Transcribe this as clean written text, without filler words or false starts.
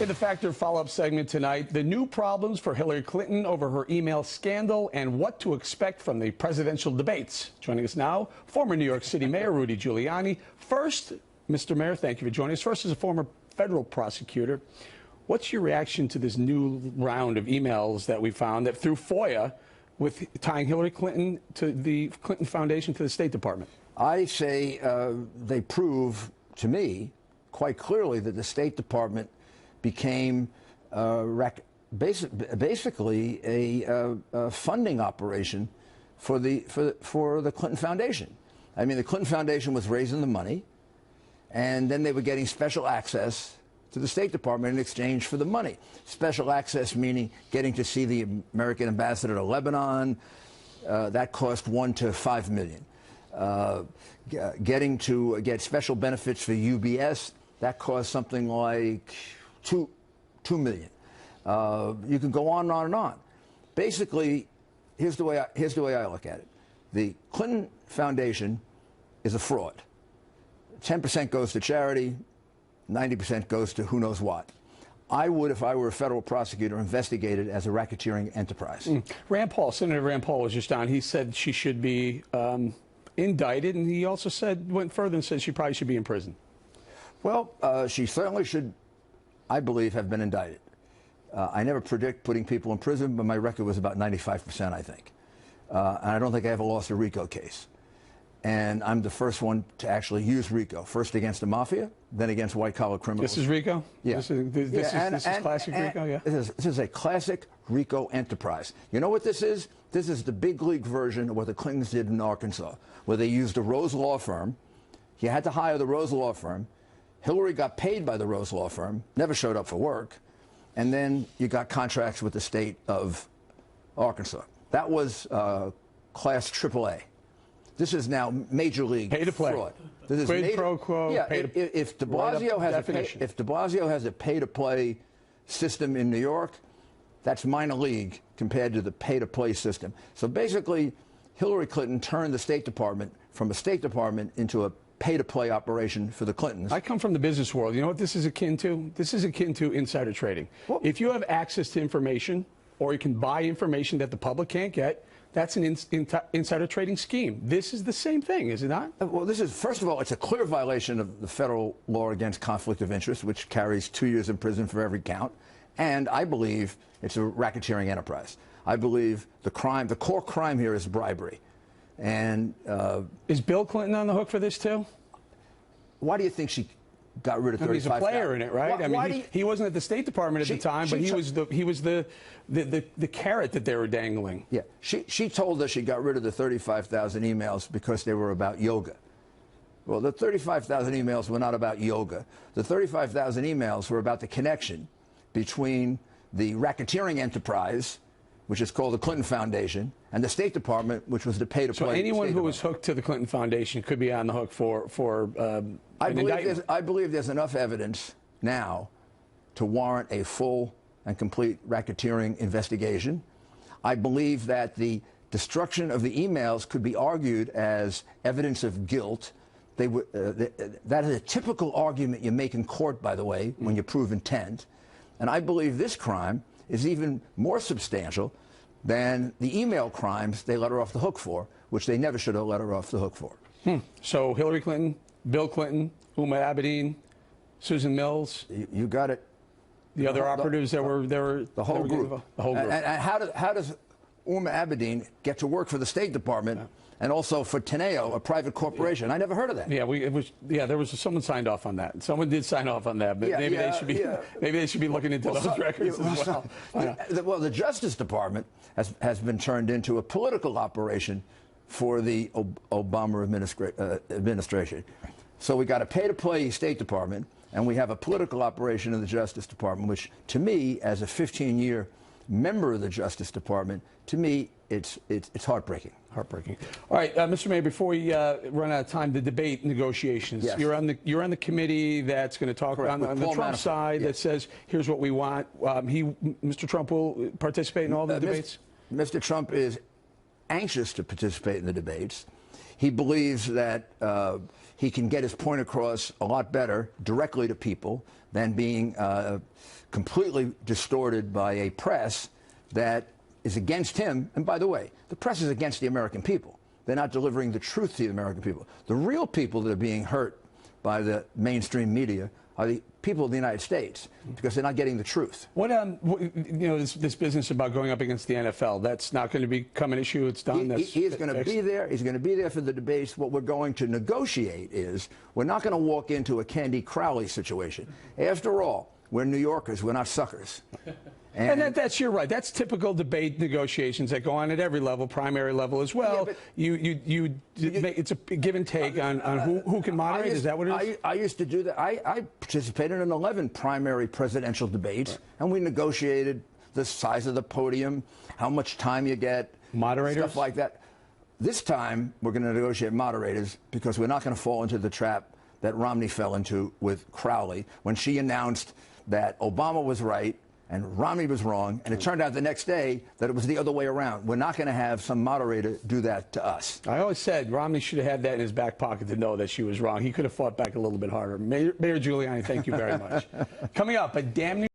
In the Factor follow-up segment tonight, the new problems for Hillary Clinton over her email scandal and what to expect from the presidential debates. Joining us now, former New York City Mayor Rudy Giuliani. First, Mr. Mayor, thank you for joining us. First, as a former federal prosecutor, what's your reaction to this new round of emails that we found that through FOIA with tying Hillary Clinton to the Clinton Foundation to the State Department? I say they prove to me quite clearly that the State Department became basically a funding operation for the Clinton Foundation. I mean, the Clinton Foundation was raising the money, and then they were getting special access to the State Department in exchange for the money. Special access meaning getting to see the American ambassador to Lebanon. That cost $1 to $5 million. Getting to get special benefits for UBS, that cost something like $2 million. You can go on and on and on. Basically, here's the way I look at it. The Clinton Foundation is a fraud. 10% goes to charity, 90% goes to who knows what. I would, if I were a federal prosecutor, investigate it as a racketeering enterprise. Rand Paul, Senator Rand Paul was just on. He said she should be indicted, and he also went further and said she probably should be in prison. Well, she certainly should, I believe, have been indicted. I never predict putting people in prison, but my record was about 95%, I think. And I don't think I ever lost a RICO case. And I'm the first one to actually use RICO, first against the mafia, then against white-collar criminals. This is RICO? Yeah. This is classic RICO, yeah? This is a classic RICO enterprise. You know what this is? This is the big league version of what the Clintons did in Arkansas, where they used a Rose law firm. You had to hire the Rose law firm. Hillary got paid by the Rose law firm, never showed up for work, and then you got contracts with the state of Arkansas. That was class AAA. This is now major league fraud. This is quid pro quo. Yeah, if de Blasio has a pay-to-play system in New York, that's minor league compared to the pay-to-play system. So basically, Hillary Clinton turned the State Department from a State Department into a pay-to-play operation for the Clintons. I come from the business world. You know what this is akin to? This is akin to insider trading. Well, if you have access to information, or you can buy information that the public can't get, that's an insider trading scheme. This is the same thing, is it not? Well, this is, first of all, it's a clear violation of the federal law against conflict of interest, which carries 2 years in prison for every count. And I believe it's a racketeering enterprise. I believe the core crime here is bribery. And is Bill Clinton on the hook for this too? Why do you think she got rid of 35,000? He's a player in it, right? He wasn't at the State Department at the time, but he was the carrot that they were dangling. Yeah, she told us she got rid of the 35,000 emails because they were about yoga. Well, the 35,000 emails were not about yoga. The 35,000 emails were about the connection between the racketeering enterprise, which is called the Clinton Foundation, and the State Department, which was the pay-to-play. So anyone who was hooked to the Clinton Foundation could be on the hook for I believe there's enough evidence now to warrant a full and complete racketeering investigation. I believe that the destruction of the emails could be argued as evidence of guilt. That is a typical argument you make in court, by the way, when you prove intent. And I believe this crime is even more substantial than the email crimes they let her off the hook for, which they never should have let her off the hook for. So Hillary Clinton, Bill Clinton, Huma Abedin, Susan Mills. You got it. The other operatives that were the whole group. The whole group. And how does Huma Abedin get to work for the State Department and also for Teneo, a private corporation? I never heard of that. Yeah, there was someone signed off on that. Someone did sign off on that, but maybe they should be looking into those records as well. Well, the Justice Department has been turned into a political operation for the Obama administration. So we got a pay-to-play State Department, and we have a political operation in the Justice Department, which, to me, as a 15-year member of the Justice Department, to me, it's heartbreaking. Heartbreaking. All right, Mr. Mayor, before we run out of time, the debate negotiations. Yes. You're on the committee that's going to talk on the Trump side that says, here's what we want. Mr. Trump will participate in all the debates? Mr. Trump is anxious to participate in the debates. He believes that he can get his point across a lot better directly to people than being completely distorted by a press that is against him. And by the way, the press is against the American people. They're not delivering the truth to the American people. The real people that are being hurt by the mainstream media are the people of the United States, because they're not getting the truth. What, you know, this business about going up against the NFL, that's not going to become an issue? It's done? He is going to be there. He's going to be there for the debates. What we're going to negotiate is we're not going to walk into a Candy Crowley situation. After all, we're New Yorkers. We're not suckers. And that's you're right. That's typical debate negotiations that go on at every level, primary level as well. Yeah, it's a give and take on who can moderate. Is that what it is? I used to do that. I participated in 11 primary presidential debates, and we negotiated the size of the podium, how much time you get, moderators, stuff like that. This time, we're going to negotiate moderators because we're not going to fall into the trap that Romney fell into with Crowley when she announced that Obama was right and Romney was wrong, and it turned out the next day that it was the other way around. We're not going to have some moderator do that to us. I always said Romney should have had that in his back pocket to know that she was wrong. He could have fought back a little bit harder. Mayor Giuliani, thank you very much. Coming up, a damn